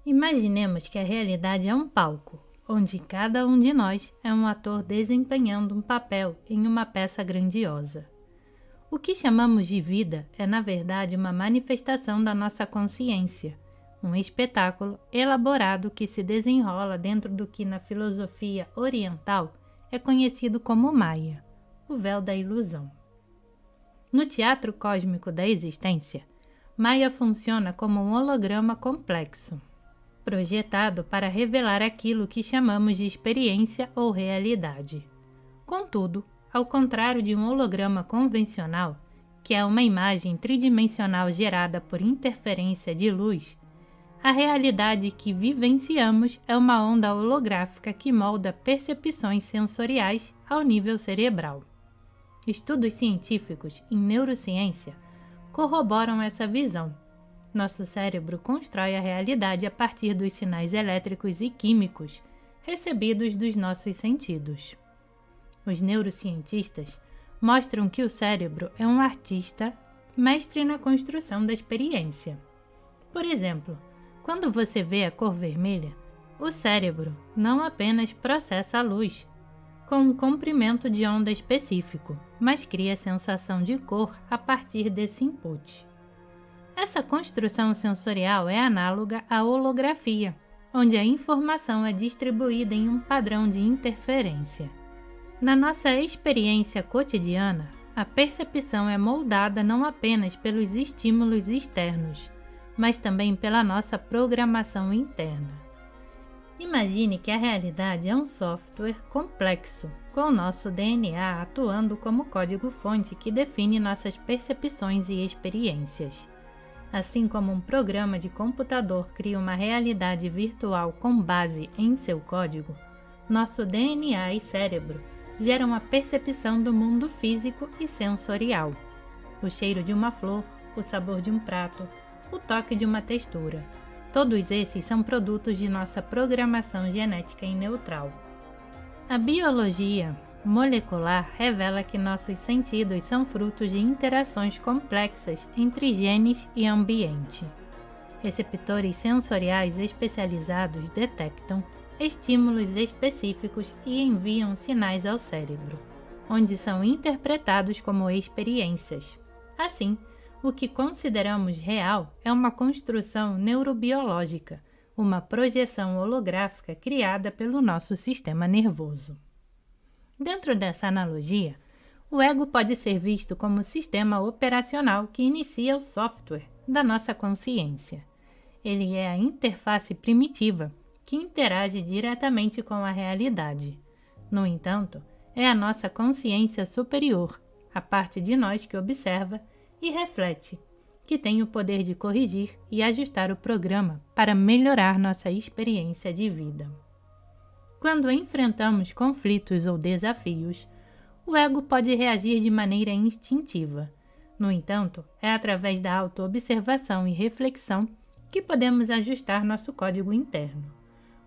Imaginemos que a realidade é um palco, onde cada um de nós é um ator desempenhando um papel em uma peça grandiosa. O que chamamos de vida é, na verdade, uma manifestação da nossa consciência, um espetáculo elaborado que se desenrola dentro do que na filosofia oriental é conhecido como Maya, o véu da ilusão. No teatro cósmico da existência, Maya funciona como um holograma complexo, projetado para revelar aquilo que chamamos de experiência ou realidade. Contudo, ao contrário de um holograma convencional, que é uma imagem tridimensional gerada por interferência de luz, a realidade que vivenciamos é uma onda holográfica que molda percepções sensoriais ao nível cerebral. Estudos científicos em neurociência corroboram essa visão. Nosso cérebro constrói a realidade a partir dos sinais elétricos e químicos recebidos dos nossos sentidos. Os neurocientistas mostram que o cérebro é um artista, mestre na construção da experiência. Por exemplo, quando você vê a cor vermelha, o cérebro não apenas processa a luz com um comprimento de onda específico, mas cria a sensação de cor a partir desse input. Essa construção sensorial é análoga à holografia, onde a informação é distribuída em um padrão de interferência. Na nossa experiência cotidiana, a percepção é moldada não apenas pelos estímulos externos, mas também pela nossa programação interna. Imagine que a realidade é um software complexo, com o nosso DNA atuando como código-fonte que define nossas percepções e experiências. Assim como um programa de computador cria uma realidade virtual com base em seu código, nosso DNA e cérebro geram a percepção do mundo físico e sensorial. O cheiro de uma flor, o sabor de um prato, o toque de uma textura. Todos esses são produtos de nossa programação genética em neutral. A biologia molecular revela que nossos sentidos são frutos de interações complexas entre genes e ambiente. Receptores sensoriais especializados detectam estímulos específicos e enviam sinais ao cérebro, onde são interpretados como experiências. Assim, o que consideramos real é uma construção neurobiológica, uma projeção holográfica criada pelo nosso sistema nervoso. Dentro dessa analogia, o ego pode ser visto como o sistema operacional que inicia o software da nossa consciência. Ele é a interface primitiva que interage diretamente com a realidade. No entanto, é a nossa consciência superior, a parte de nós que observa e reflete, que tem o poder de corrigir e ajustar o programa para melhorar nossa experiência de vida. Quando enfrentamos conflitos ou desafios, o ego pode reagir de maneira instintiva. No entanto, é através da autoobservação e reflexão que podemos ajustar nosso código interno.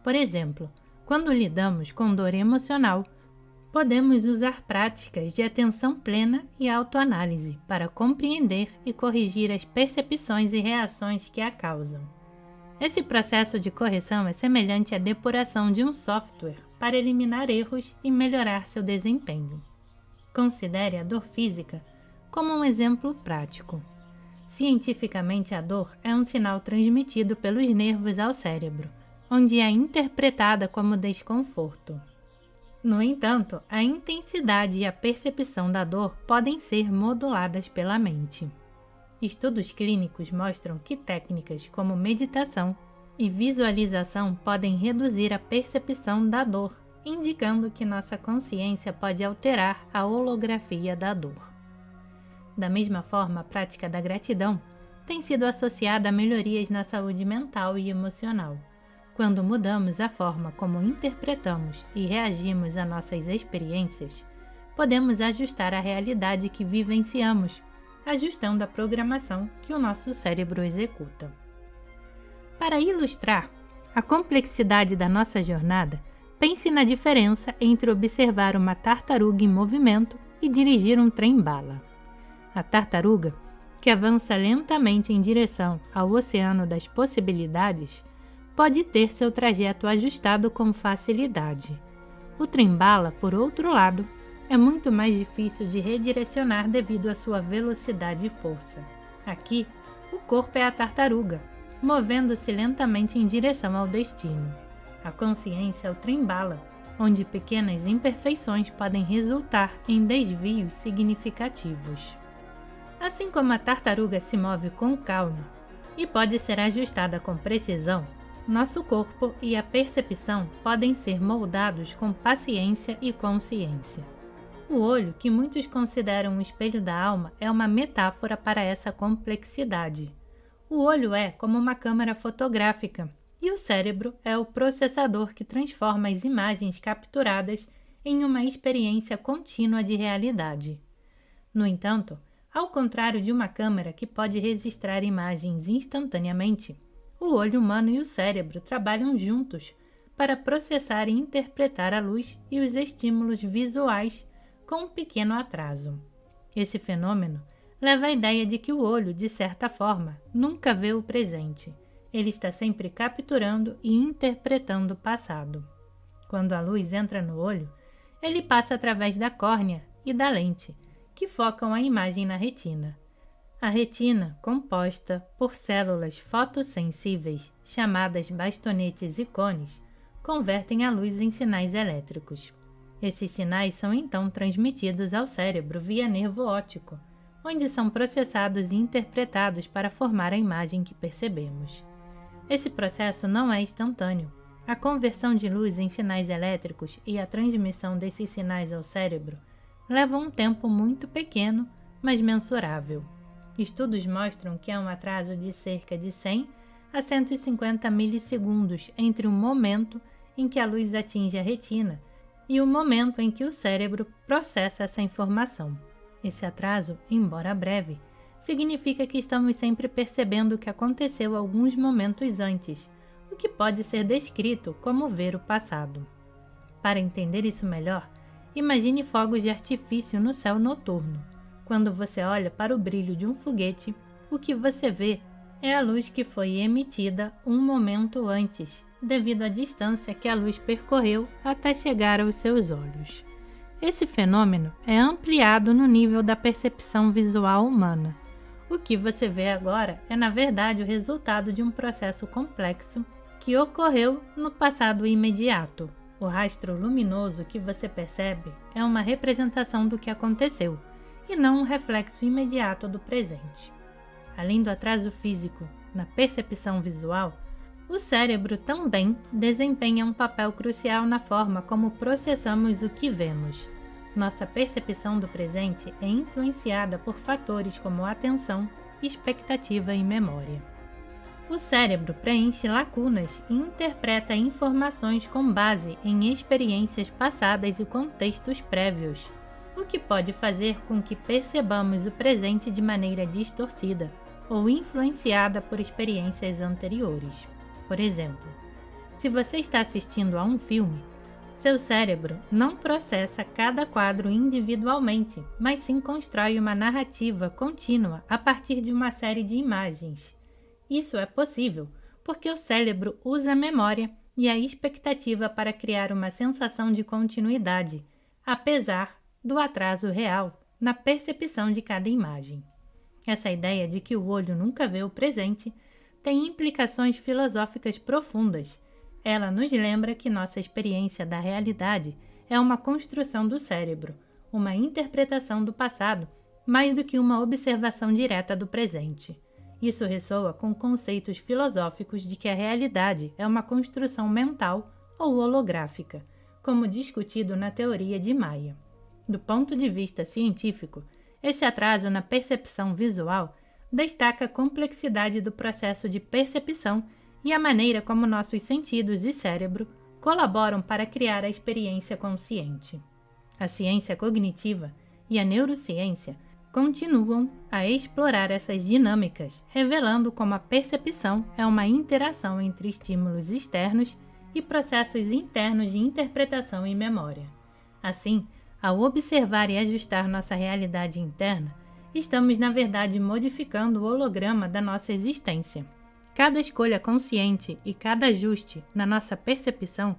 Por exemplo, quando lidamos com dor emocional, podemos usar práticas de atenção plena e autoanálise para compreender e corrigir as percepções e reações que a causam. Esse processo de correção é semelhante à depuração de um software para eliminar erros e melhorar seu desempenho. Considere a dor física como um exemplo prático. Cientificamente, a dor é um sinal transmitido pelos nervos ao cérebro, onde é interpretada como desconforto. No entanto, a intensidade e a percepção da dor podem ser moduladas pela mente. Estudos clínicos mostram que técnicas como meditação e visualização podem reduzir a percepção da dor, indicando que nossa consciência pode alterar a holografia da dor. Da mesma forma, a prática da gratidão tem sido associada a melhorias na saúde mental e emocional. Quando mudamos a forma como interpretamos e reagimos a nossas experiências, podemos ajustar a realidade que vivenciamos, ajustando a programação que o nosso cérebro executa. Para ilustrar a complexidade da nossa jornada, pense na diferença entre observar uma tartaruga em movimento e dirigir um trem-bala. A tartaruga, que avança lentamente em direção ao oceano das possibilidades, pode ter seu trajeto ajustado com facilidade. O trem-bala, por outro lado, é muito mais difícil de redirecionar devido à sua velocidade e força. Aqui, o corpo é a tartaruga, movendo-se lentamente em direção ao destino. A consciência é o trem-bala, onde pequenas imperfeições podem resultar em desvios significativos. Assim como a tartaruga se move com calma e pode ser ajustada com precisão, nosso corpo e a percepção podem ser moldados com paciência e consciência. O olho, que muitos consideram um espelho da alma, é uma metáfora para essa complexidade. O olho é como uma câmera fotográfica, e o cérebro é o processador que transforma as imagens capturadas em uma experiência contínua de realidade. No entanto, ao contrário de uma câmera que pode registrar imagens instantaneamente, o olho humano e o cérebro trabalham juntos para processar e interpretar a luz e os estímulos visuais com um pequeno atraso. Esse fenômeno leva à ideia de que o olho, de certa forma, nunca vê o presente. Ele está sempre capturando e interpretando o passado. Quando a luz entra no olho, ele passa através da córnea e da lente, que focam a imagem na retina. A retina, composta por células fotossensíveis, chamadas bastonetes e cones, convertem a luz em sinais elétricos. Esses sinais são então transmitidos ao cérebro via nervo óptico, onde são processados e interpretados para formar a imagem que percebemos. Esse processo não é instantâneo. A conversão de luz em sinais elétricos e a transmissão desses sinais ao cérebro levam um tempo muito pequeno, mas mensurável. Estudos mostram que há um atraso de cerca de 100 a 150 milissegundos entre o momento em que a luz atinge a retina e o momento em que o cérebro processa essa informação. Esse atraso, embora breve, significa que estamos sempre percebendo o que aconteceu alguns momentos antes, o que pode ser descrito como ver o passado. Para entender isso melhor, imagine fogos de artifício no céu noturno. Quando você olha para o brilho de um foguete, o que você vê é a luz que foi emitida um momento antes, devido à distância que a luz percorreu até chegar aos seus olhos. Esse fenômeno é ampliado no nível da percepção visual humana. O que você vê agora é, na verdade, o resultado de um processo complexo que ocorreu no passado imediato. O rastro luminoso que você percebe é uma representação do que aconteceu, e não um reflexo imediato do presente. Além do atraso físico na percepção visual, o cérebro também desempenha um papel crucial na forma como processamos o que vemos. Nossa percepção do presente é influenciada por fatores como atenção, expectativa e memória. O cérebro preenche lacunas e interpreta informações com base em experiências passadas e contextos prévios, o que pode fazer com que percebamos o presente de maneira distorcida ou influenciada por experiências anteriores. Por exemplo, se você está assistindo a um filme, seu cérebro não processa cada quadro individualmente, mas sim constrói uma narrativa contínua a partir de uma série de imagens. Isso é possível porque o cérebro usa a memória e a expectativa para criar uma sensação de continuidade, apesar do atraso real na percepção de cada imagem. Essa ideia de que o olho nunca vê o presente tem implicações filosóficas profundas. Ela nos lembra que nossa experiência da realidade é uma construção do cérebro, uma interpretação do passado, mais do que uma observação direta do presente. Isso ressoa com conceitos filosóficos de que a realidade é uma construção mental ou holográfica, como discutido na teoria de Maia. Do ponto de vista científico, esse atraso na percepção visual destaca a complexidade do processo de percepção e a maneira como nossos sentidos e cérebro colaboram para criar a experiência consciente. A ciência cognitiva e a neurociência continuam a explorar essas dinâmicas, revelando como a percepção é uma interação entre estímulos externos e processos internos de interpretação e memória. Assim, ao observar e ajustar nossa realidade interna, estamos, na verdade, modificando o holograma da nossa existência. Cada escolha consciente e cada ajuste na nossa percepção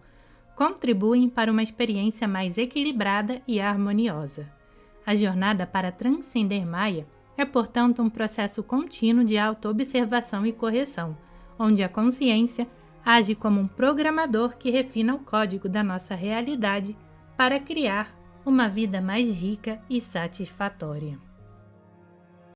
contribuem para uma experiência mais equilibrada e harmoniosa. A jornada para transcender Maya é, portanto, um processo contínuo de autoobservação e correção, onde a consciência age como um programador que refina o código da nossa realidade para criar uma vida mais rica e satisfatória.